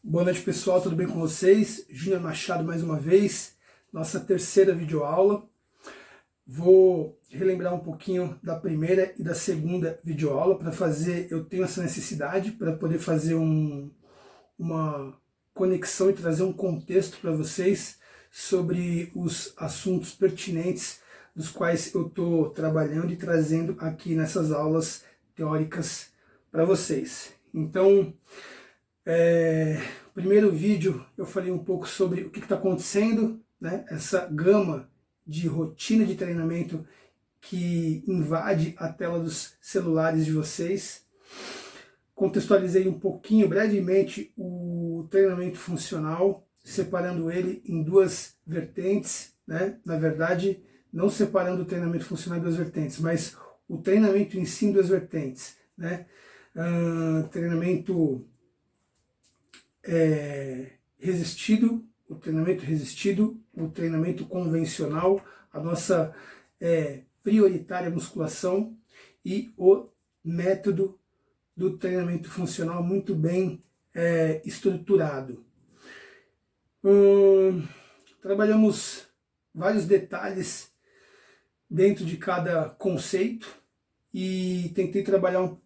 Boa noite, pessoal, tudo bem com vocês? Júnior Machado mais uma vez, nossa terceira videoaula. Vou relembrar um pouquinho da primeira e da segunda videoaula para fazer, eu tenho essa necessidade para poder fazer uma conexão e trazer um contexto para vocês sobre os assuntos pertinentes dos quais eu estou trabalhando e trazendo aqui nessas aulas teóricas para vocês. Então, primeiro vídeo eu falei um pouco sobre o que está acontecendo, né? Essa gama de rotina de treinamento que invade a tela dos celulares de vocês. Contextualizei um pouquinho, brevemente, o treinamento funcional, separando ele em duas vertentes, né? Na verdade, não separando o treinamento funcional em duas vertentes, mas o treinamento em si em duas vertentes, né? Treinamento resistido, o treinamento convencional, a nossa prioritária musculação e o método do treinamento funcional muito bem estruturado. Trabalhamos vários detalhes dentro de cada conceito e tentei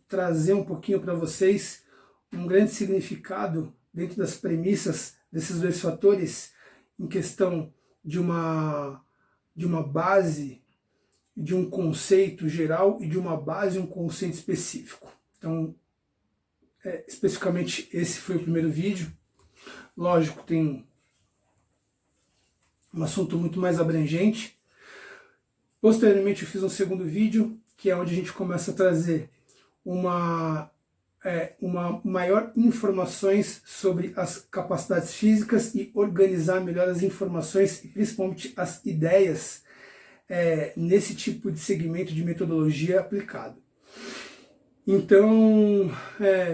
trazer um pouquinho para vocês um grande significado dentro das premissas desses dois fatores em questão de uma base, de um conceito geral e de uma base e um conceito específico. Então, especificamente esse foi o primeiro vídeo. Lógico, tem um assunto muito mais abrangente. Posteriormente eu fiz um segundo vídeo, que é onde a gente começa a trazer uma maior informações sobre as capacidades físicas e organizar melhor as informações e principalmente as ideias nesse tipo de segmento de metodologia aplicado. Então,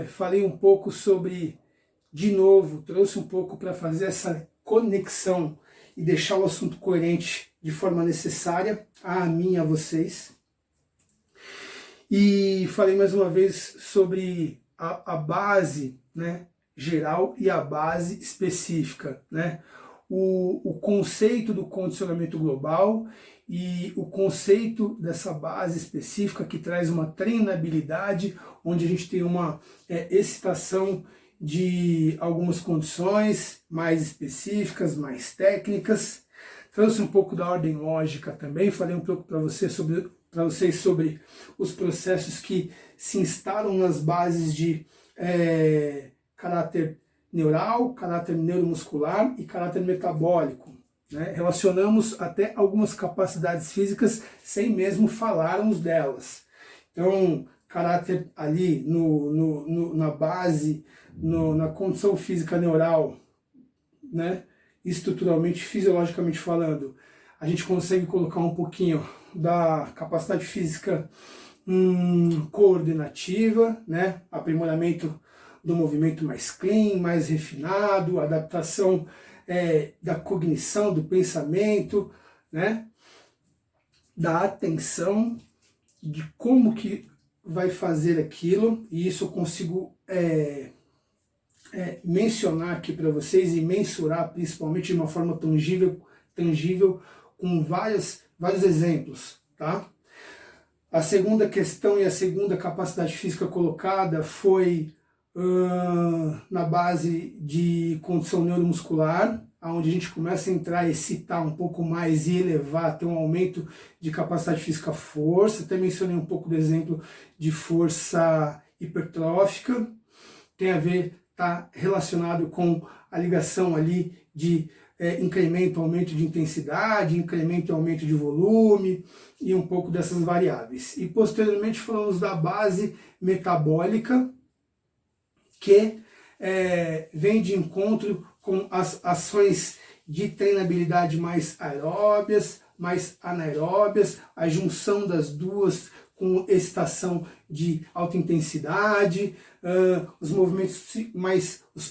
falei um pouco sobre, de novo, trouxe um pouco para fazer essa conexão e deixar o assunto coerente de forma necessária a mim e a vocês. E falei mais uma vez sobre a base, né, geral e a base específica, né? O conceito do condicionamento global e o conceito dessa base específica que traz uma treinabilidade, onde a gente tem uma excitação de algumas condições mais específicas, mais técnicas. Trouxe um pouco da ordem lógica também, falei um pouco para vocês sobre os processos que se instalam nas bases de caráter neural, caráter neuromuscular e caráter metabólico, né? Relacionamos até algumas capacidades físicas sem mesmo falarmos delas. Então, caráter ali na base, na condição física neural, né? Estruturalmente, fisiologicamente falando, a gente consegue colocar um pouquinho da capacidade física coordenativa, né? Aprimoramento do movimento mais clean, mais refinado, adaptação da cognição, do pensamento, né? Da atenção, de como que vai fazer aquilo, e isso eu consigo mencionar aqui para vocês e mensurar principalmente de uma forma tangível com vários exemplos, tá? A segunda questão e a segunda capacidade física colocada foi na base de condição neuromuscular, onde a gente começa a entrar, a excitar um pouco mais e elevar, ter um aumento de capacidade física força. Até mencionei um pouco do exemplo de força hipertrófica, tem a ver, está relacionado com a ligação ali de incremento, aumento de intensidade, incremento e aumento de volume e um pouco dessas variáveis. E posteriormente falamos da base metabólica, que vem de encontro com as ações de treinabilidade mais aeróbias, mais anaeróbias, a junção das duas com excitação de alta intensidade, os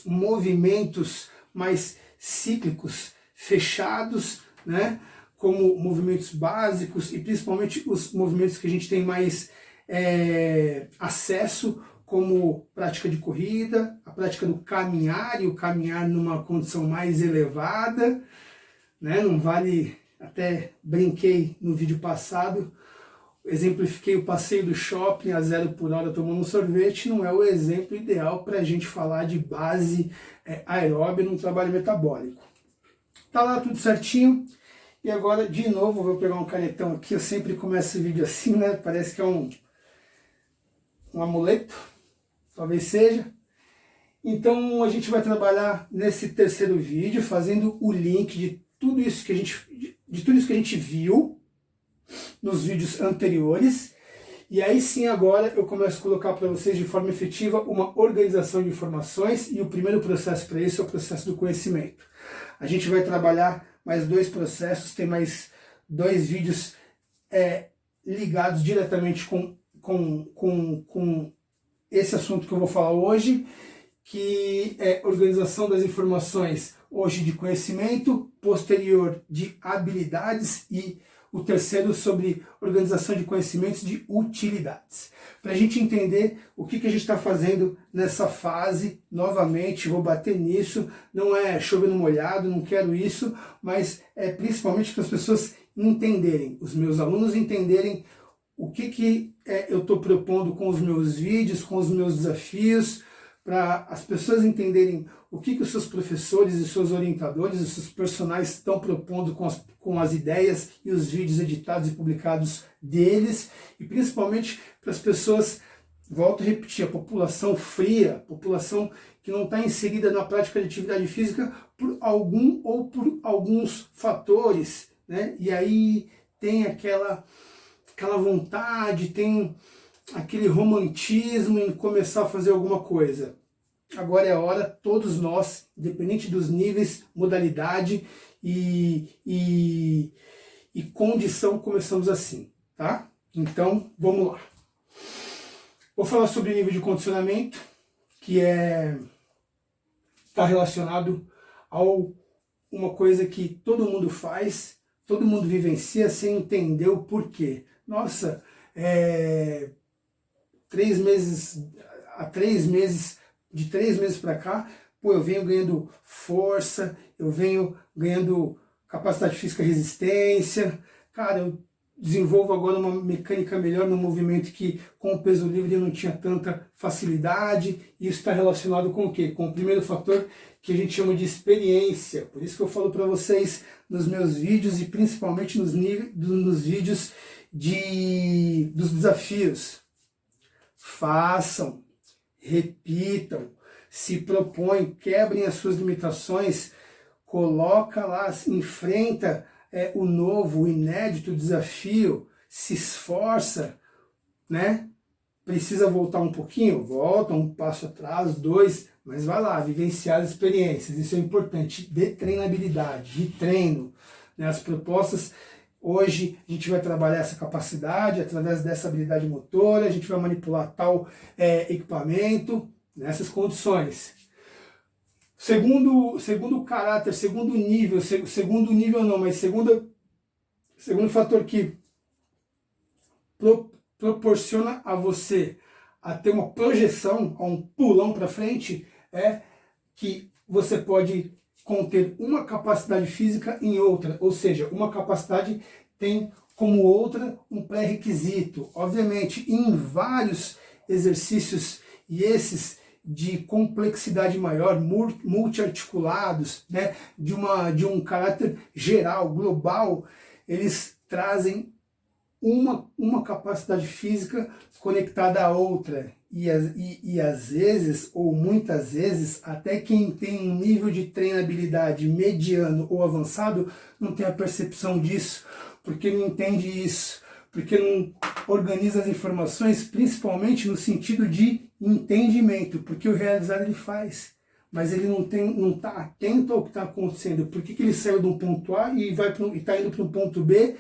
movimentos mais cíclicos fechados, né, como movimentos básicos e principalmente os movimentos que a gente tem mais acesso, como prática de corrida, a prática do caminhar e o caminhar numa condição mais elevada, né? Não vale, até brinquei no vídeo passado, exemplifiquei o passeio do shopping a 0 por hora tomando um sorvete, não é o exemplo ideal para a gente falar de base aeróbica num trabalho metabólico. Tá lá tudo certinho. E agora, de novo, vou pegar um canetão aqui. Eu sempre começo o vídeo assim, né? Parece que é um amuleto, talvez seja. Então, a gente vai trabalhar nesse terceiro vídeo, fazendo o link de tudo isso que a gente viu nos vídeos anteriores. E aí sim, agora eu começo a colocar para vocês de forma efetiva uma organização de informações, e o primeiro processo para isso é o processo do conhecimento. A gente vai trabalhar mais 2 processos, tem mais 2 vídeos ligados diretamente com esse assunto que eu vou falar hoje, que é organização das informações, hoje de conhecimento, posterior de habilidades, e o terceiro sobre organização de conhecimentos de utilidades. Para a gente entender o que a gente está fazendo nessa fase, novamente, vou bater nisso, não é chover no molhado, não quero isso, mas é principalmente para as pessoas entenderem, os meus alunos entenderem o que eu estou propondo com os meus vídeos, com os meus desafios, para as pessoas entenderem o que os seus professores e seus orientadores, os seus personagens estão propondo com as ideias e os vídeos editados e publicados deles, e principalmente para as pessoas, volto a repetir, a população fria, a população que não está inserida na prática de atividade física por algum ou por alguns fatores, né? E aí tem aquela vontade, tem aquele romantismo em começar a fazer alguma coisa. Agora é a hora, todos nós, independente dos níveis, modalidade e condição, começamos assim, tá? Então, vamos lá. Vou falar sobre nível de condicionamento, que está relacionado a uma coisa que todo mundo faz, todo mundo vivencia sem entender o porquê. Nossa, 3 meses, há 3 meses, de 3 meses para cá, pô, eu venho ganhando força, eu venho ganhando capacidade física e resistência, cara, eu desenvolvo agora uma mecânica melhor no movimento que com o peso livre eu não tinha tanta facilidade, e isso está relacionado com o quê? Com o primeiro fator que a gente chama de experiência. Por isso que eu falo para vocês nos meus vídeos, e principalmente nos vídeos dos desafios. Façam, repitam, se propõem, quebrem as suas limitações, coloca lá, enfrenta o novo, o inédito, o desafio, se esforça, né? Precisa voltar um pouquinho? Volta, um passo atrás, 2, mas vai lá, vivenciar as experiências, isso é importante, de treinabilidade, de treino, né? As propostas. Hoje a gente vai trabalhar essa capacidade através dessa habilidade motora, a gente vai manipular tal equipamento nessas condições. Segundo caráter, segundo fator que proporciona a você a ter uma projeção, a um pulão para frente, é que você pode conter uma capacidade física em outra, ou seja, uma capacidade tem como outra um pré-requisito. Obviamente, em vários exercícios, e esses de complexidade maior, multiarticulados, né, de um caráter geral, global, eles trazem uma capacidade física conectada à outra. E às vezes, ou muitas vezes, até quem tem um nível de treinabilidade mediano ou avançado não tem a percepção disso, porque não entende isso, porque não organiza as informações, principalmente no sentido de entendimento, porque o realizar ele faz, mas ele não está atento ao que está acontecendo. Por que ele saiu de um ponto A e está indo para um ponto B,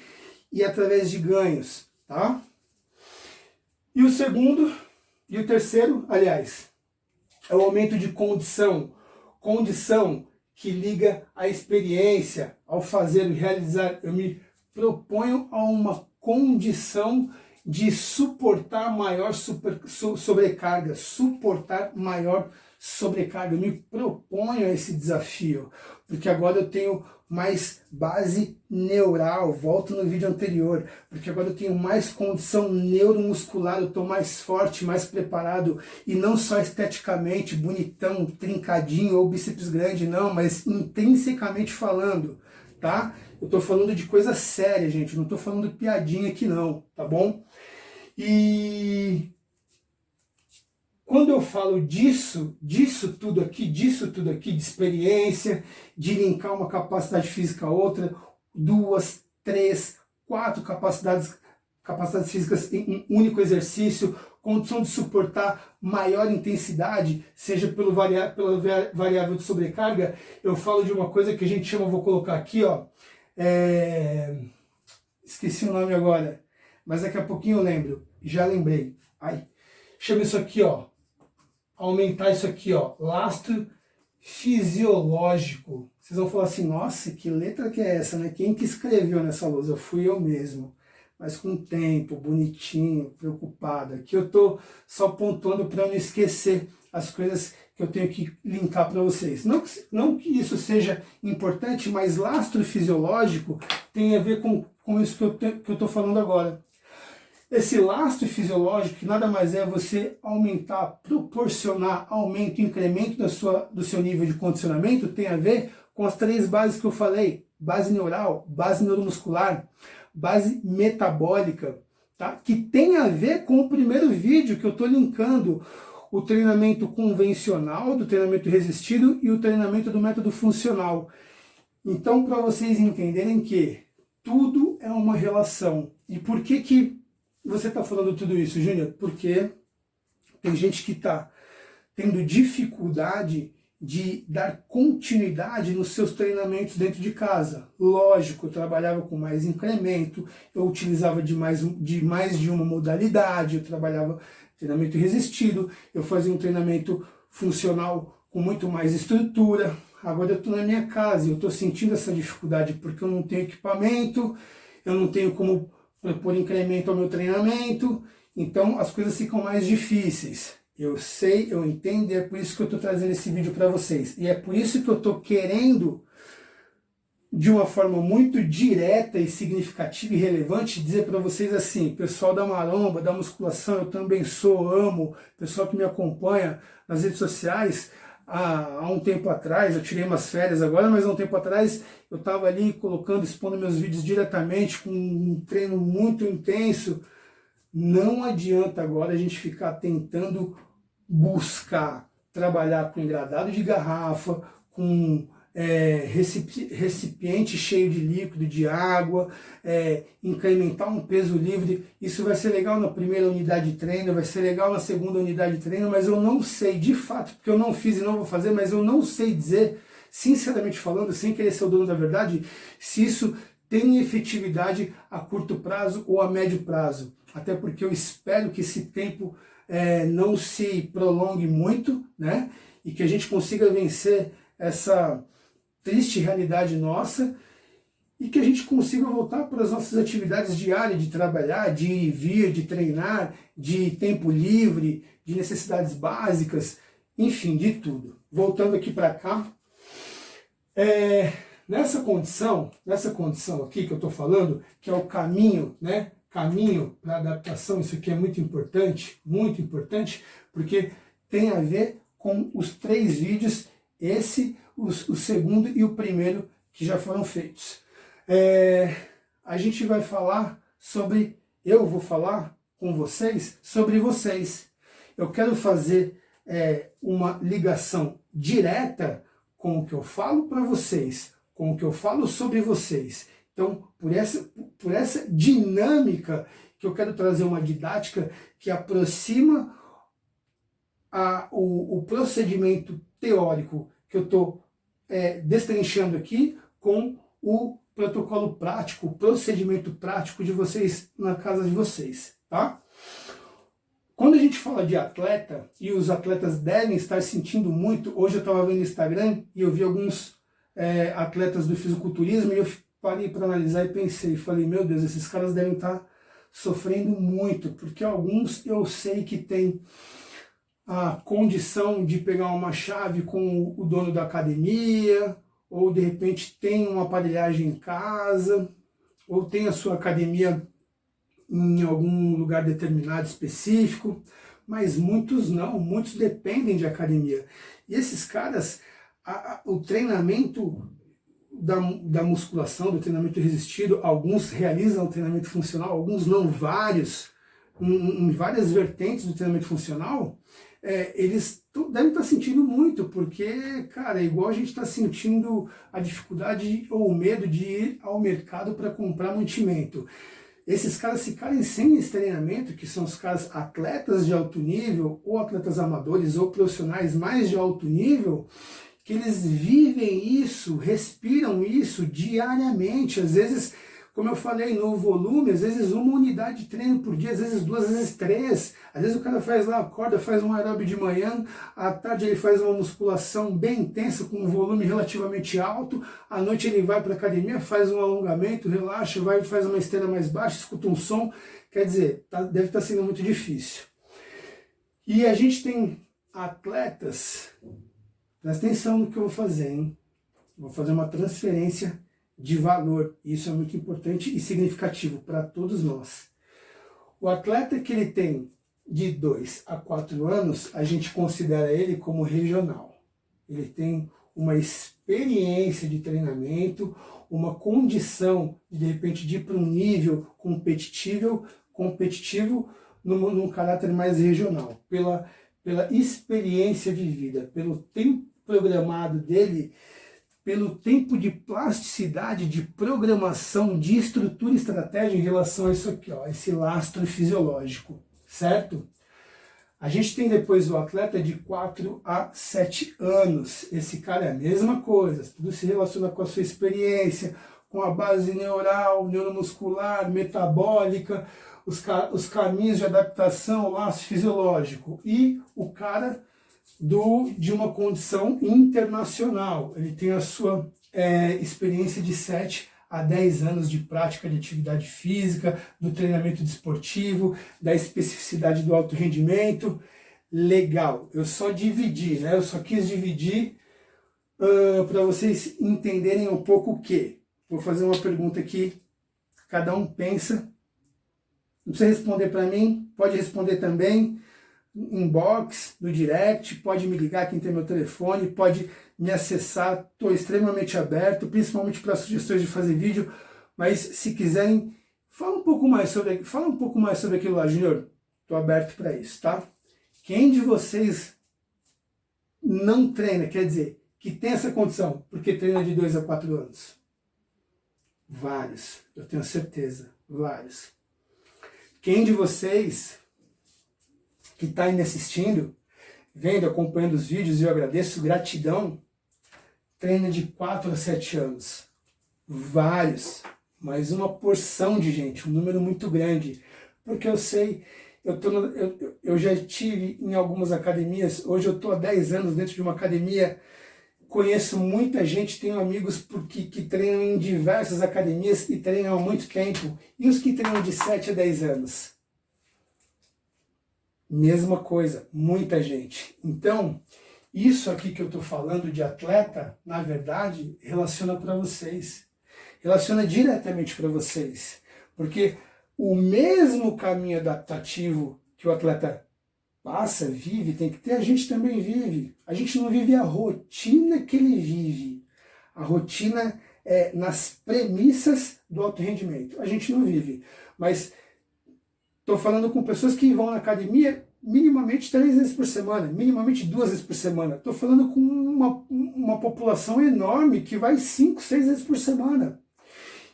e através de ganhos, tá? E o terceiro, aliás, é o aumento de condição que liga à experiência, ao fazer e realizar. Eu me proponho a uma condição de suportar maior sobrecarga, suportar maior sobrecarga. Eu me proponho a esse desafio, porque agora eu tenho mais base neural, volto no vídeo anterior, porque agora eu tenho mais condição neuromuscular, eu estou mais forte, mais preparado, e não só esteticamente, bonitão, trincadinho ou bíceps grande, não, mas intrinsecamente falando, tá? Eu estou falando de coisa séria, gente, não estou falando de piadinha aqui não, tá bom? E quando eu falo disso tudo aqui, de experiência, de linkar uma capacidade física a outra, 2, 3, 4 capacidades físicas em um único exercício, condição de suportar maior intensidade, seja pela variável de sobrecarga, eu falo de uma coisa que a gente chama, vou colocar aqui, ó, esqueci o nome agora, mas daqui a pouquinho eu lembro, já lembrei, chama isso aqui, ó, aumentar isso aqui, ó, lastro fisiológico. Vocês vão falar assim, nossa, que letra que é essa, né? Quem que escreveu nessa lousa? Fui eu mesmo, mas com tempo, bonitinho, preocupado. Aqui eu tô só pontuando para não esquecer as coisas que eu tenho que linkar para vocês. Não que isso seja importante, mas lastro fisiológico tem a ver com isso que eu tô falando agora. Esse lastro fisiológico, que nada mais é você aumentar, proporcionar aumento, incremento do seu nível de condicionamento, tem a ver com as 3 bases que eu falei: base neural, base neuromuscular, base metabólica, tá? Que tem a ver com o primeiro vídeo que eu estou linkando, o treinamento convencional, do treinamento resistido e o treinamento do método funcional. Então, para vocês entenderem que tudo é uma relação. E por que você está falando tudo isso, Júnior? Porque tem gente que está tendo dificuldade de dar continuidade nos seus treinamentos dentro de casa. Lógico, eu trabalhava com mais incremento, eu utilizava de mais de uma modalidade, eu trabalhava treinamento resistido, eu fazia um treinamento funcional com muito mais estrutura. Agora eu estou na minha casa e eu estou sentindo essa dificuldade porque eu não tenho equipamento, eu não tenho como propor incremento ao meu treinamento, então as coisas ficam mais difíceis. Eu sei, eu entendo, e é por isso que eu estou trazendo esse vídeo para vocês. E é por isso que eu estou querendo, de uma forma muito direta e significativa e relevante, dizer para vocês assim: pessoal da maromba, da musculação, eu também amo, pessoal que me acompanha nas redes sociais. Há um tempo atrás, eu tirei umas férias agora, mas há um tempo atrás eu estava ali expondo meus vídeos diretamente, com um treino muito intenso. Não adianta agora a gente ficar tentando buscar trabalhar com engradado de garrafa, com recipiente cheio de líquido, de água, incrementar um peso livre. Isso vai ser legal na primeira unidade de treino, vai ser legal na segunda unidade de treino, mas eu não sei, de fato, porque eu não fiz e não vou fazer, mas eu não sei dizer, sinceramente falando, sem querer ser o dono da verdade, se isso tem efetividade a curto prazo ou a médio prazo. Até porque eu espero que esse tempo não se prolongue muito, né? E que a gente consiga vencer essa triste realidade nossa e que a gente consiga voltar para as nossas atividades diárias de trabalhar, de vir, de treinar, de tempo livre, de necessidades básicas, enfim, de tudo. Voltando aqui para cá, nessa condição aqui que eu estou falando, que é o caminho, né? Caminho para adaptação, isso aqui é muito importante, porque tem a ver com os 3 vídeos, o segundo e o primeiro que já foram feitos. A gente vai falar sobre, eu vou falar com vocês sobre vocês. Eu quero fazer uma ligação direta com o que eu falo para vocês, com o que eu falo sobre vocês. Então, por essa dinâmica que eu quero trazer uma didática que aproxima o procedimento teórico que eu estou destrinchando aqui com o protocolo prático, o procedimento prático de vocês na casa de vocês, tá? Quando a gente fala de atleta, e os atletas devem estar sentindo muito, hoje eu estava vendo no Instagram e eu vi alguns atletas do fisiculturismo e eu parei para analisar e pensei, falei, meu Deus, esses caras devem estar sofrendo muito, porque alguns eu sei que tem a condição de pegar uma chave com o dono da academia, ou de repente tem uma aparelhagem em casa, ou tem a sua academia em algum lugar determinado específico, mas muitos não, muitos dependem de academia. E esses caras, o treinamento da musculação, do treinamento resistido, alguns realizam o treinamento funcional, alguns não, vários, em várias vertentes do treinamento funcional, eles devem estar sentindo muito, porque, cara, é igual a gente está sentindo a dificuldade ou o medo de ir ao mercado para comprar mantimento. Esses caras ficarem sem esse treinamento, que são os caras atletas de alto nível, ou atletas amadores, ou profissionais mais de alto nível, que eles vivem isso, respiram isso diariamente, às vezes, como eu falei, no volume, às vezes uma unidade de treino por dia, às vezes duas, às vezes três, às vezes o cara faz lá, acorda, faz um aeróbio de manhã, à tarde ele faz uma musculação bem intensa, com um volume relativamente alto, à noite ele vai para a academia, faz um alongamento, relaxa, vai e faz uma esteira mais baixa, escuta um som, quer dizer, deve estar sendo muito difícil. E a gente tem atletas. Presta atenção no que eu vou fazer, hein? Vou fazer uma transferência de valor. Isso é muito importante e significativo para todos nós. O atleta que ele tem de 2 a 4 anos, a gente considera ele como regional. Ele tem uma experiência de treinamento, uma condição de repente de ir para um nível competitivo num caráter mais regional, pela experiência vivida, pelo tempo programado dele, pelo tempo de plasticidade, de programação, de estrutura e estratégia em relação a isso aqui, ó, esse lastro fisiológico, certo? A gente tem depois o atleta de 4 a 7 anos. Esse cara é a mesma coisa, tudo se relaciona com a sua experiência, com a base neural, neuromuscular, metabólica, os caminhos de adaptação, o laço fisiológico. E o cara de uma condição internacional. Ele tem a sua experiência de 7 a 10 anos de prática de atividade física, do treinamento desportivo, da especificidade do alto rendimento. Legal, eu só dividi, né? Eu só quis dividir para vocês entenderem um pouco o quê. Vou fazer uma pergunta aqui, cada um pensa. Não precisa responder para mim, pode responder também. Inbox, no direct, pode me ligar, quem tem meu telefone, pode me acessar, estou extremamente aberto, principalmente para sugestões de fazer vídeo, mas se quiserem, fala um pouco mais sobre aquilo lá, Júnior, estou aberto para isso, tá? Quem de vocês não treina, quer dizer, que tem essa condição, porque treina de 2 a 4 anos? Vários, eu tenho certeza, vários. Quem de vocês que está aí me assistindo, vendo, acompanhando os vídeos, e eu agradeço, gratidão, treina de 4 a 7 anos. Vários, mas uma porção de gente, um número muito grande, porque eu sei, eu já estive em algumas academias, hoje eu estou há 10 anos dentro de uma academia, conheço muita gente, tenho amigos que treinam em diversas academias e treinam há muito tempo, e os que treinam de 7 a 10 anos? Mesma coisa, muita gente. Então, isso aqui que eu estou falando de atleta, na verdade, relaciona para vocês. Relaciona diretamente para vocês. Porque o mesmo caminho adaptativo que o atleta passa, vive, tem que ter, a gente também vive. A gente não vive a rotina que ele vive. A rotina é nas premissas do alto rendimento. A gente não vive. Mas estou falando com pessoas que vão na academia minimamente 3 vezes por semana, minimamente 2 vezes por semana. Estou falando com uma população enorme que vai 5, 6 vezes por semana.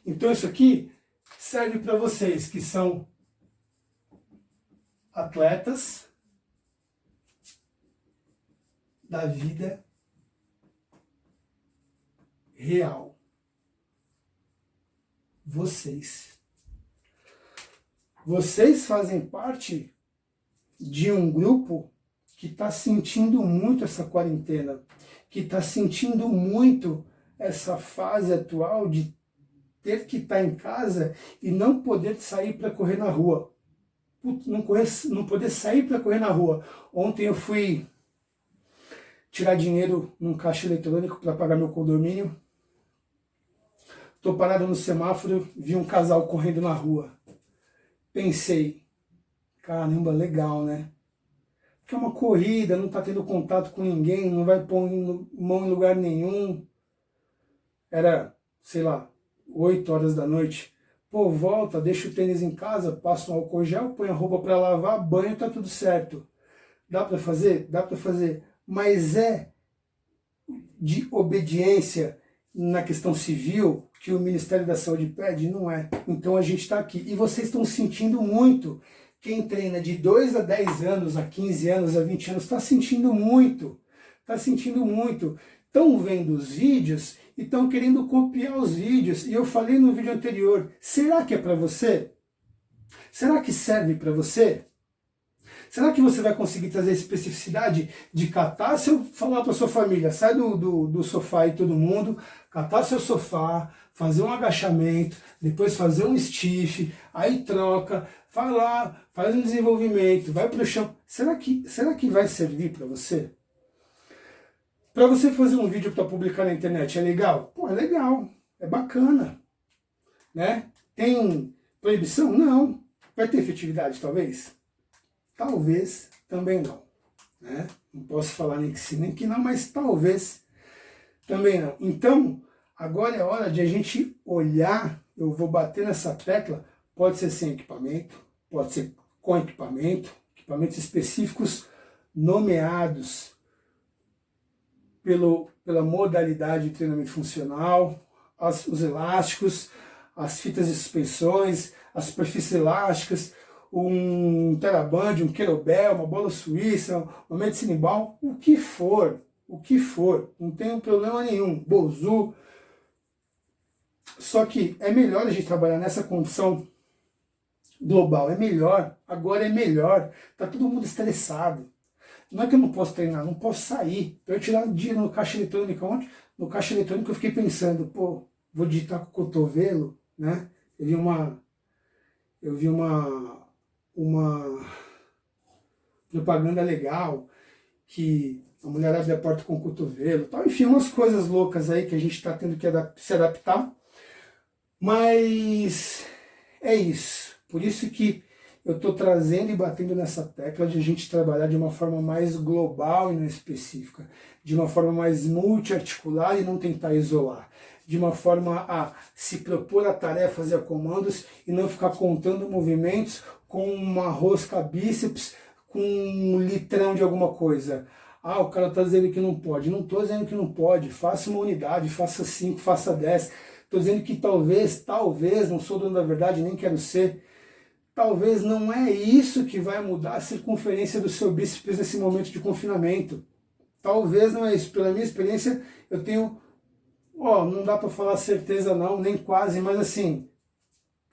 Então isso aqui serve para vocês que são atletas da vida real. Vocês fazem parte de um grupo que está sentindo muito essa quarentena, que está sentindo muito essa fase atual de ter que estar em casa e não poder sair para correr na rua. Putz, não poder sair para correr na rua. Ontem eu fui tirar dinheiro num caixa eletrônico para pagar meu condomínio. Tô parado no semáforo, vi um casal correndo na rua. Pensei, caramba, legal, né? Porque é uma corrida, não tá tendo contato com ninguém, não vai pôr mão em lugar nenhum. Era, sei lá, 8 horas da noite. Pô, volta, deixa o tênis em casa, passa um álcool gel, põe a roupa para lavar, banho, tá tudo certo. Dá para fazer? Dá para fazer. Mas é de obediência na questão civil que o Ministério da Saúde pede? Não é. Então a gente está aqui. E vocês estão sentindo muito. Quem treina de 2 a 10 anos, a 15 anos, a 20 anos, está sentindo muito. Está sentindo muito. Estão vendo os vídeos e estão querendo copiar os vídeos. E eu falei no vídeo anterior, será que é para você? Será que serve para você? Será que você vai conseguir trazer especificidade de catar, se eu falar para sua família, sai do sofá e todo mundo, catar seu sofá, fazer um agachamento, depois fazer um stiff, aí troca, vai lá, faz um desenvolvimento, vai para o chão. Será que vai servir para você? Para você fazer um vídeo para publicar na internet, é legal? Pô, é legal, é bacana, né? Tem proibição? Não. Vai ter efetividade, talvez? Talvez também não, né? Não posso falar nem que sim, nem que não, mas talvez também não. Então, agora é hora de a gente olhar, eu vou bater nessa tecla, pode ser sem equipamento, pode ser com equipamento, equipamentos específicos nomeados pela modalidade de treinamento funcional, os elásticos, as fitas de suspensões, as superfícies elásticas, um teraband, um kettlebell, uma bola suíça, uma medicine ball, o que for, não tem problema nenhum, bozu. Só que é melhor a gente trabalhar nessa condição global, é melhor, agora é melhor, tá todo mundo estressado. Não é que eu não posso treinar, não posso sair. Eu tirar um dia no caixa eletrônico ontem, no caixa eletrônico eu fiquei pensando, pô, vou digitar com o cotovelo, né? Eu vi uma propaganda legal, que a mulher abre a porta com o cotovelo, tal. Enfim, umas coisas loucas aí que a gente está tendo que se adaptar. Mas é isso. Por isso que eu estou trazendo e batendo nessa tecla de a gente trabalhar de uma forma mais global e não específica, de uma forma mais multiarticular e não tentar isolar, de uma forma a se propor a tarefas e a comandos e não ficar contando movimentos com uma rosca bíceps, com um litrão de alguma coisa. Ah, o cara está dizendo que não pode. Não estou dizendo que não pode. Faça uma unidade, faça 5, faça 10. Estou dizendo que talvez, não sou dono da verdade, nem quero ser. Talvez não é isso que vai mudar a circunferência do seu bíceps nesse momento de confinamento. Talvez não é isso. Pela minha experiência, eu tenho... não dá para falar certeza não, nem quase, mas assim,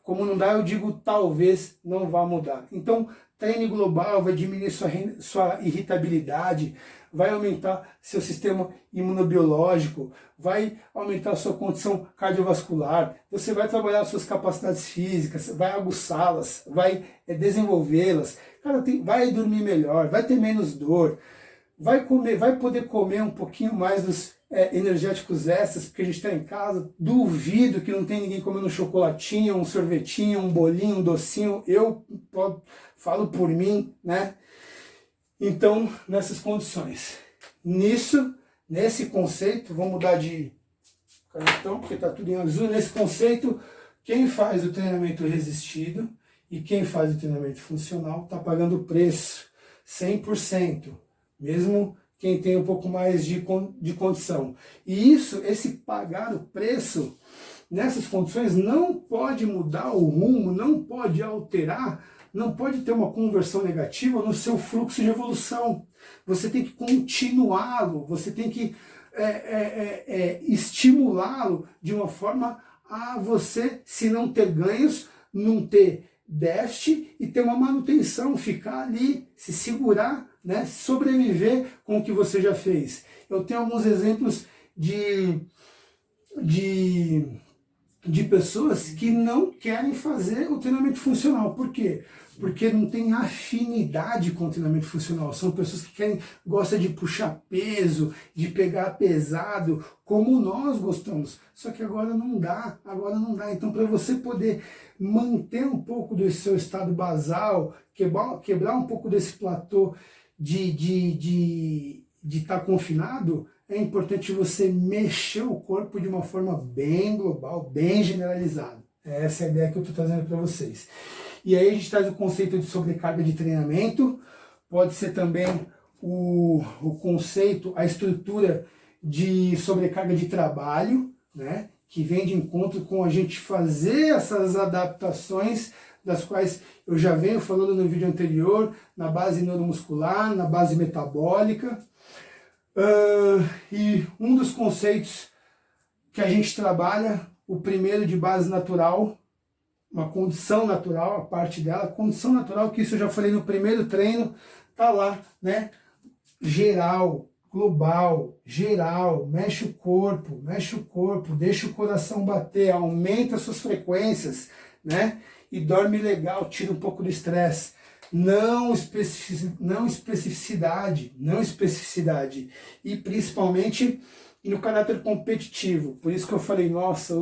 como não dá, eu digo talvez não vá mudar. Então, treine global vai diminuir sua irritabilidade, vai aumentar seu sistema imunobiológico, vai aumentar sua condição cardiovascular, você vai trabalhar suas capacidades físicas, vai aguçá-las, vai desenvolvê-las, cara, vai dormir melhor, vai ter menos dor, vai poder comer um pouquinho mais dos energéticos extras, porque a gente está em casa. Duvido que não tem ninguém comendo um chocolatinho, um sorvetinho, um bolinho, um docinho. Eu falo por mim, né? Então, nessas condições. Nesse conceito, vou mudar de cartão, porque está tudo em azul. Nesse conceito, quem faz o treinamento resistido e quem faz o treinamento funcional está pagando o preço 100%, mesmo quem tem um pouco mais de condição. E esse pagar o preço nessas condições não pode mudar o rumo, não pode alterar, não pode ter uma conversão negativa no seu fluxo de evolução. Você tem que continuá-lo, você tem que estimulá-lo de uma forma a você, se não ter ganhos, não ter déficit e ter uma manutenção, ficar ali, se segurar, né, sobreviver com o que você já fez. Eu tenho alguns exemplos de de pessoas que não querem fazer o treinamento funcional. Por quê? Porque não tem afinidade com o treinamento funcional. São pessoas que gostam de puxar peso, de pegar pesado, como nós gostamos. Só que agora não dá. Então, para você poder manter um pouco do seu estado basal, quebrar um pouco desse platô de estar confinado, é importante você mexer o corpo de uma forma bem global, bem generalizada. Essa é a ideia que eu estou trazendo para vocês. E aí a gente traz o conceito de sobrecarga de treinamento, pode ser também o conceito, a estrutura de sobrecarga de trabalho, né, que vem de encontro com a gente fazer essas adaptações, das quais eu já venho falando no vídeo anterior, na base neuromuscular, na base metabólica. E um dos conceitos que a gente trabalha, o primeiro de base natural, uma condição natural, a parte dela, condição natural, que isso eu já falei no primeiro treino, tá lá, né? Geral, global, geral, mexe o corpo, deixa o coração bater, aumenta suas frequências, né? E dorme legal, tira um pouco do estresse. Não especificidade, e principalmente no caráter competitivo. Por isso que eu falei, nossa,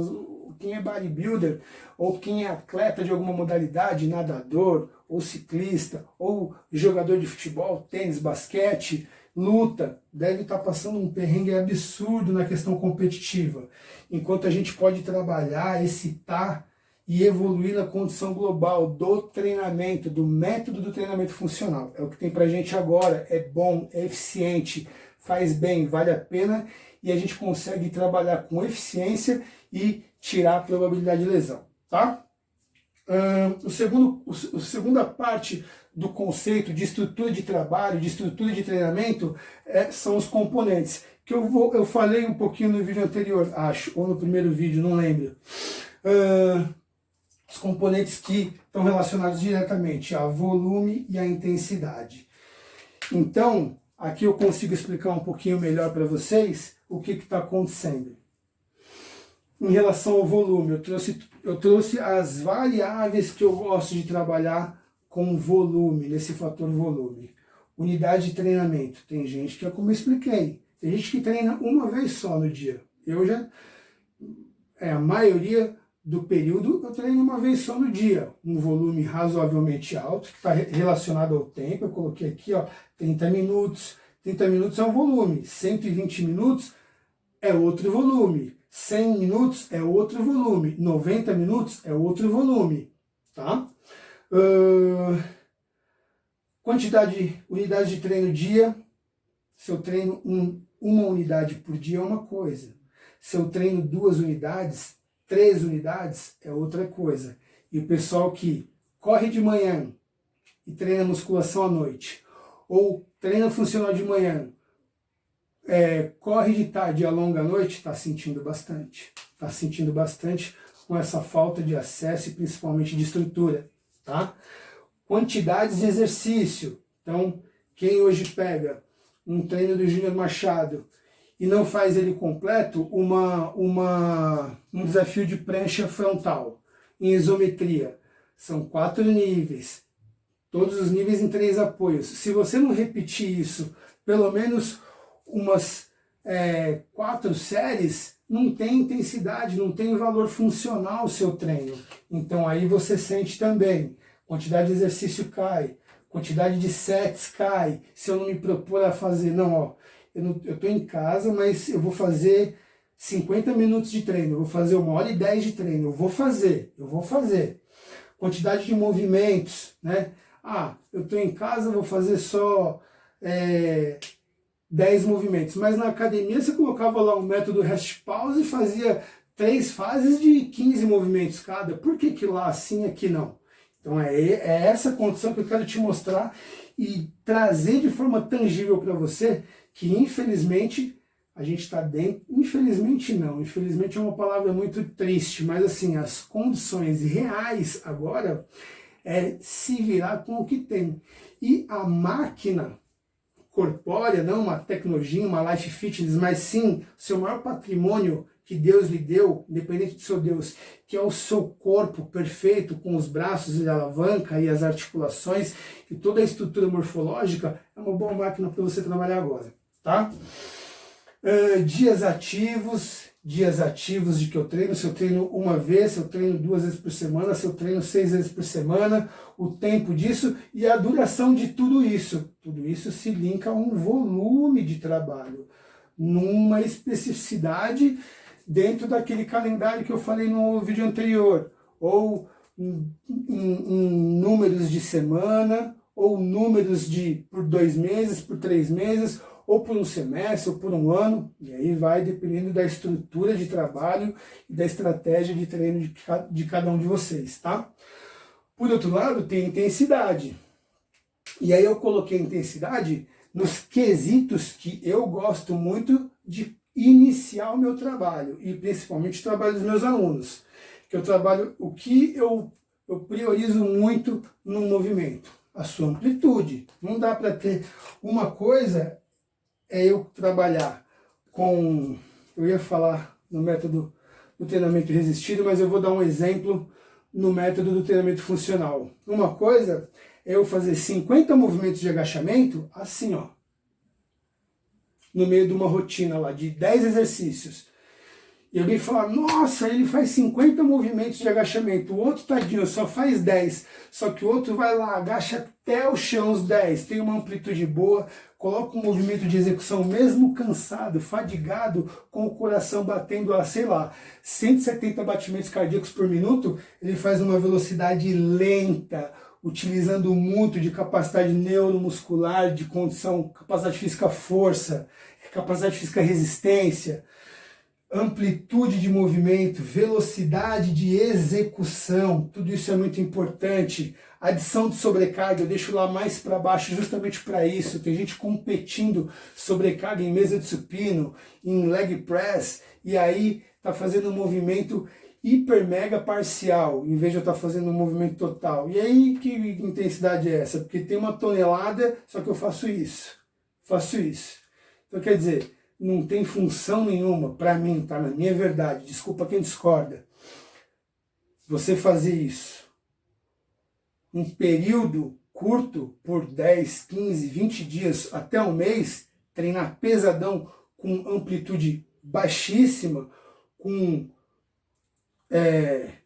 quem é bodybuilder ou quem é atleta de alguma modalidade, nadador, ou ciclista, ou jogador de futebol, tênis, basquete, luta, deve estar passando um perrengue absurdo na questão competitiva. Enquanto a gente pode trabalhar, excitar e evoluir na condição global do treinamento, do método do treinamento funcional. É o que tem pra gente agora, é bom, é eficiente, faz bem, vale a pena, e a gente consegue trabalhar com eficiência e tirar a probabilidade de lesão, tá? A segunda parte do conceito de estrutura de trabalho, de estrutura de treinamento, são os componentes, que eu falei um pouquinho no vídeo anterior, acho, ou no primeiro vídeo, não lembro. Os componentes que estão relacionados diretamente a volume e a intensidade. Então, aqui eu consigo explicar um pouquinho melhor para vocês o que está acontecendo. Em relação ao volume, eu trouxe as variáveis que eu gosto de trabalhar com volume, nesse fator volume. Unidade de treinamento. Tem gente que é como eu expliquei, tem gente que treina uma vez só no dia. A maioria do período eu treino uma vez só no dia, um volume razoavelmente alto, que está relacionado ao tempo, eu coloquei aqui, ó, 30 minutos, 30 minutos é um volume, 120 minutos é outro volume, 100 minutos é outro volume, 90 minutos é outro volume, tá? Unidade de treino dia, se eu treino uma unidade por dia é uma coisa, se eu treino 2 unidades, 3 unidades é outra coisa. E o pessoal que corre de manhã e treina musculação à noite, ou treina funcional de manhã, corre de tarde e alonga à noite, está sentindo bastante com essa falta de acesso e principalmente de estrutura, tá? Quantidades de exercício. Então, quem hoje pega um treino do Júnior Machado e não faz ele completo, um desafio de prancha frontal, em isometria. São 4 níveis, todos os níveis em 3 apoios. Se você não repetir isso, pelo menos umas 4 séries, não tem intensidade, não tem valor funcional o seu treino. Então aí você sente também, quantidade de exercício cai, quantidade de sets cai, se eu não me propor a fazer, não, ó, eu estou em casa, mas eu vou fazer 50 minutos de treino, eu vou fazer 1h10 de treino, eu vou fazer. Quantidade de movimentos, né? Eu estou em casa, vou fazer só 10 movimentos, mas na academia você colocava lá um método rest pause e fazia 3 fases de 15 movimentos cada. Por que lá assim, aqui não? Então é essa condição que eu quero te mostrar e trazer de forma tangível para você, que infelizmente a gente está dentro, infelizmente é uma palavra muito triste, mas assim, as condições reais agora é se virar com o que tem. E a máquina, corpórea, não uma tecnologia, uma life fitness, mas sim seu maior patrimônio que Deus lhe deu, independente do seu Deus, que é o seu corpo perfeito, com os braços e a alavanca e as articulações e toda a estrutura morfológica, é uma boa máquina para você trabalhar agora, tá? Dias ativos de que eu treino, se eu treino uma vez, se eu treino 2 vezes por semana, se eu treino 6 vezes por semana, o tempo disso e a duração de tudo isso. Tudo isso se linka a um volume de trabalho, numa especificidade dentro daquele calendário que eu falei no vídeo anterior, ou em números de semana, ou números por 2 meses, por 3 meses, ou por um semestre, ou por um ano, e aí vai dependendo da estrutura de trabalho e da estratégia de treino de cada um de vocês, tá? Por outro lado, tem intensidade. E aí eu coloquei intensidade nos quesitos que eu gosto muito de iniciar o meu trabalho, e principalmente o trabalho dos meus alunos, que eu trabalho, o que eu priorizo muito no movimento, a sua amplitude. Não dá para ter uma coisa, é eu trabalhar com, eu ia falar no método do treinamento resistido, mas eu vou dar um exemplo no método do treinamento funcional. Uma coisa é eu fazer 50 movimentos de agachamento, assim ó, no meio de uma rotina lá de 10 exercícios. E alguém fala, nossa, ele faz 50 movimentos de agachamento, o outro tadinho só faz 10, só que o outro vai lá, agacha até o chão os 10, tem uma amplitude boa, coloca um movimento de execução mesmo cansado, fadigado, com o coração batendo a, sei lá, 170 batimentos cardíacos por minuto, ele faz uma velocidade lenta, utilizando muito de capacidade neuromuscular, de condição, capacidade física força, capacidade física resistência, amplitude de movimento, velocidade de execução, tudo isso é muito importante. Adição de sobrecarga, eu deixo lá mais para baixo justamente para isso. Tem gente competindo sobrecarga em mesa de supino, em leg press, e aí tá fazendo um movimento hiper mega parcial, em vez de eu estar fazendo um movimento total. E aí que intensidade é essa? Porque tem uma tonelada, só que eu faço isso. Então quer dizer, não tem função nenhuma para mim, tá? Na minha verdade, desculpa quem discorda. Você fazer isso um período curto, por 10, 15, 20 dias, até um mês, treinar pesadão com amplitude baixíssima, com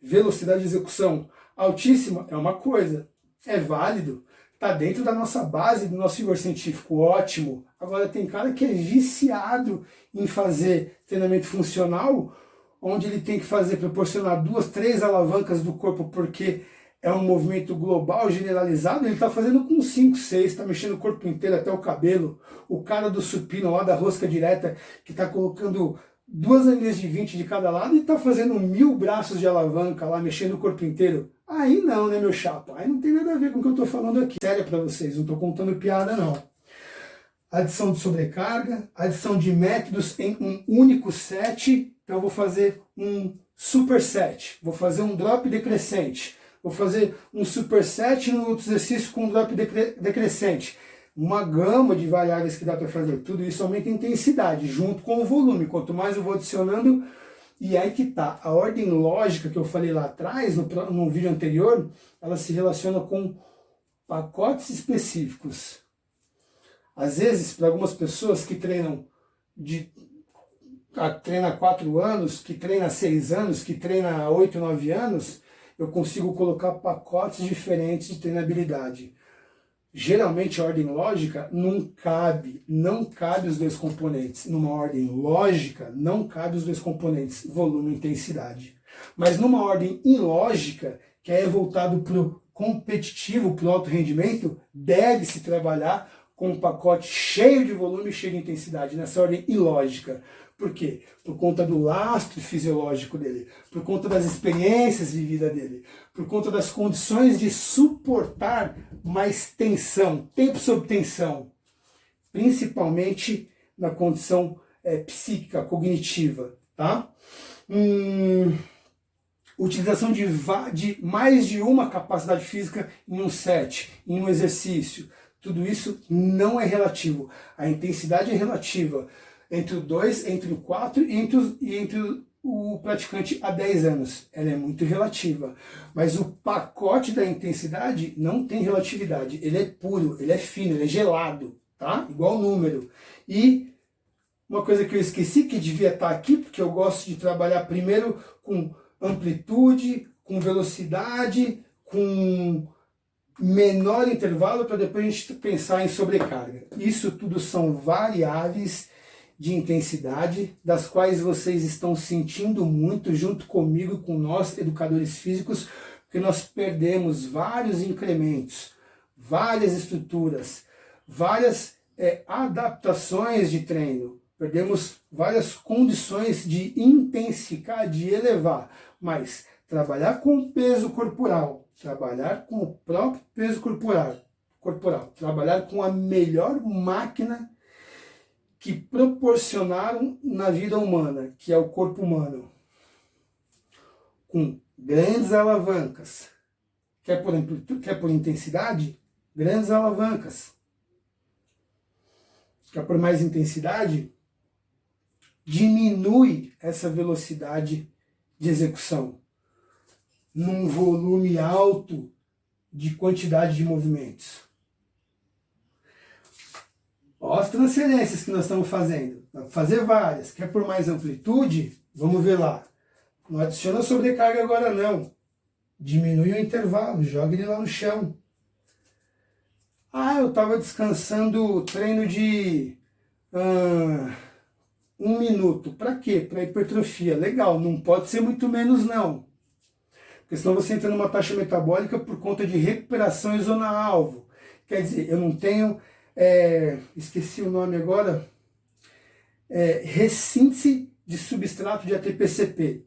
velocidade de execução altíssima, é uma coisa, é válido, está dentro da nossa base, do nosso rigor científico, ótimo. Agora tem cara que é viciado em fazer treinamento funcional, onde ele tem que proporcionar 2, 3 alavancas do corpo, porque é um movimento global, generalizado, ele está fazendo com 5, 6, está mexendo o corpo inteiro, até o cabelo. O cara do supino lá da rosca direta, que está colocando 2 anilhas de 20 de cada lado e está fazendo 1000 braços de alavanca lá, mexendo o corpo inteiro. Aí não, né, meu chapa? Aí não tem nada a ver com o que eu estou falando aqui. Sério para vocês, não estou contando piada, não. Adição de sobrecarga, adição de métodos em um único set. Então eu vou fazer um superset, vou fazer um drop decrescente, vou fazer um superset no outro exercício com um drop decrescente. Uma gama de variáveis que dá para fazer. Tudo isso aumenta a intensidade, junto com o volume. Quanto mais eu vou adicionando, e aí que tá. A ordem lógica que eu falei lá atrás, no vídeo anterior, ela se relaciona com pacotes específicos. Às vezes, para algumas pessoas que treinam treina há 4 anos, que treina há 6 anos, que treina há 8, 9 anos, eu consigo colocar pacotes diferentes de treinabilidade. Geralmente a ordem lógica não cabe os 2 componentes. Numa ordem lógica não cabe os 2 componentes, volume e intensidade. Mas numa ordem ilógica, que é voltado para o competitivo, para o alto rendimento, deve-se trabalhar com um pacote cheio de volume e cheio de intensidade, nessa ordem ilógica. Por quê? Por conta do lastro fisiológico dele, por conta das experiências vividas dele, por conta das condições de suportar mais tensão, tempo sob tensão, principalmente na condição psíquica, cognitiva, tá? Utilização de mais de uma capacidade física em um set, em um exercício. Tudo isso não é relativo. A intensidade é relativa entre o 2, entre o 4 e entre o praticante há 10 anos. Ela é muito relativa. Mas o pacote da intensidade não tem relatividade. Ele é puro, ele é fino, ele é gelado, tá? Igual número. E uma coisa que eu esqueci, que devia estar aqui, porque eu gosto de trabalhar primeiro com amplitude, com velocidade, com menor intervalo, para depois a gente pensar em sobrecarga. Isso tudo são variáveis de intensidade, das quais vocês estão sentindo muito junto comigo e com nós, educadores físicos, porque nós perdemos vários incrementos, várias estruturas, várias adaptações de treino, perdemos várias condições de intensificar, de elevar, mas trabalhar com o peso corporal, trabalhar com o próprio peso corporal, trabalhar com a melhor máquina que proporcionaram na vida humana, que é o corpo humano, com grandes alavancas. Quer por intensidade? Grandes alavancas. Quer por mais intensidade? Diminui essa velocidade de execução num volume alto de quantidade de movimentos. Olha as transferências que nós estamos fazendo. Dá para fazer várias. Quer por mais amplitude? Vamos ver lá. Não adiciona sobrecarga agora não. Diminui o intervalo, joga ele lá no chão. Ah, eu estava descansando o treino de 1 minuto. Para quê? Para hipertrofia. Legal, não pode ser muito menos não. Porque senão você entra numa taxa metabólica por conta de recuperação em zona-alvo. Quer dizer, eu não tenho, esqueci o nome agora, ressíntese de substrato de ATP-CP.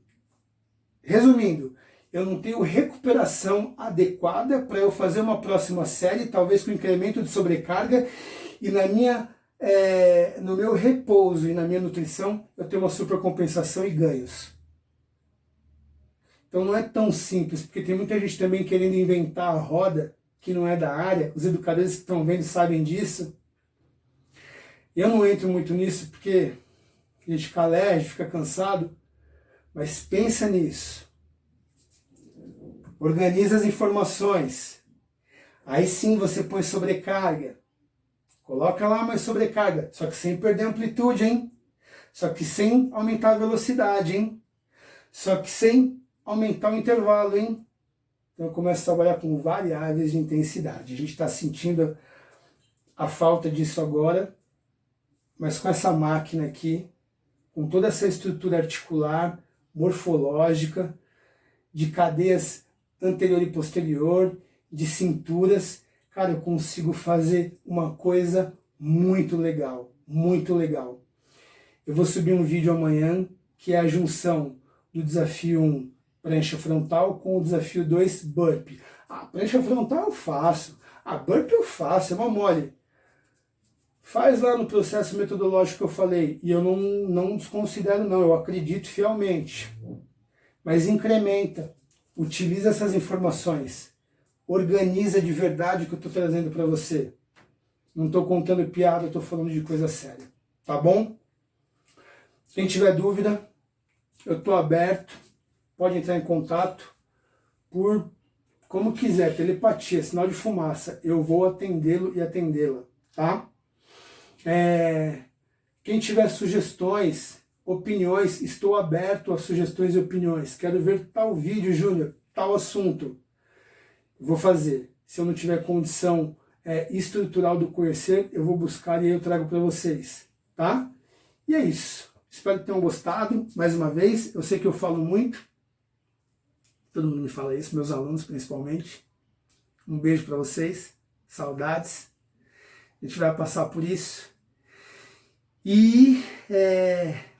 Resumindo, eu não tenho recuperação adequada para eu fazer uma próxima série, talvez com incremento de sobrecarga, e no meu repouso e na minha nutrição eu tenho uma supercompensação e ganhos. Então não é tão simples, porque tem muita gente também querendo inventar a roda que não é da área. Os educadores que estão vendo sabem disso. Eu não entro muito nisso porque a gente fica alérgico, fica cansado, mas pensa nisso. Organiza as informações. Aí sim você põe sobrecarga. Coloca lá mais sobrecarga, só que sem perder a amplitude, hein? Só que sem aumentar a velocidade, hein? Só que sem aumentar o intervalo, hein? Então eu começo a trabalhar com variáveis de intensidade. A gente está sentindo a falta disso agora, mas com essa máquina aqui, com toda essa estrutura articular, morfológica, de cadeias anterior e posterior, de cinturas, cara, eu consigo fazer uma coisa muito legal, muito legal. Eu vou subir um vídeo amanhã, que é a junção do desafio 1, prancha frontal, com o desafio 2, burpee. A prancha frontal eu faço, a burpee eu faço, é uma mole. Faz lá no processo metodológico que eu falei, e eu não desconsidero não, eu acredito fielmente. Mas incrementa, utiliza essas informações, organiza de verdade o que eu estou trazendo para você. Não estou contando piada, estou falando de coisa séria, tá bom? Quem tiver dúvida, eu estou aberto, pode entrar em contato por como quiser, telepatia, sinal de fumaça, eu vou atendê-lo e atendê-la, tá? Quem tiver sugestões, opiniões, estou aberto a sugestões e opiniões. Quero ver tal vídeo, Júnior, tal assunto. Vou fazer. Se eu não tiver condição estrutural do conhecer, eu vou buscar e aí eu trago para vocês, tá? E é isso. Espero que tenham gostado. Mais uma vez, eu sei que eu falo muito. Todo mundo me fala isso, meus alunos principalmente. Um beijo para vocês. Saudades. A gente vai passar por isso.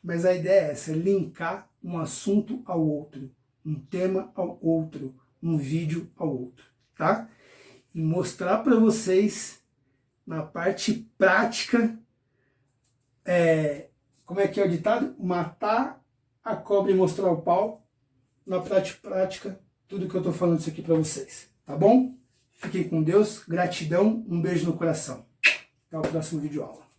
Mas a ideia é essa, linkar um assunto ao outro, um tema ao outro, um vídeo ao outro, tá? E mostrar para vocês, na parte prática, como é que é o ditado? Matar a cobra e mostrar o pau. Na prática, tudo que eu estou falando isso aqui para vocês, tá bom? Fiquem com Deus, gratidão, um beijo no coração. Até o próximo vídeo aula.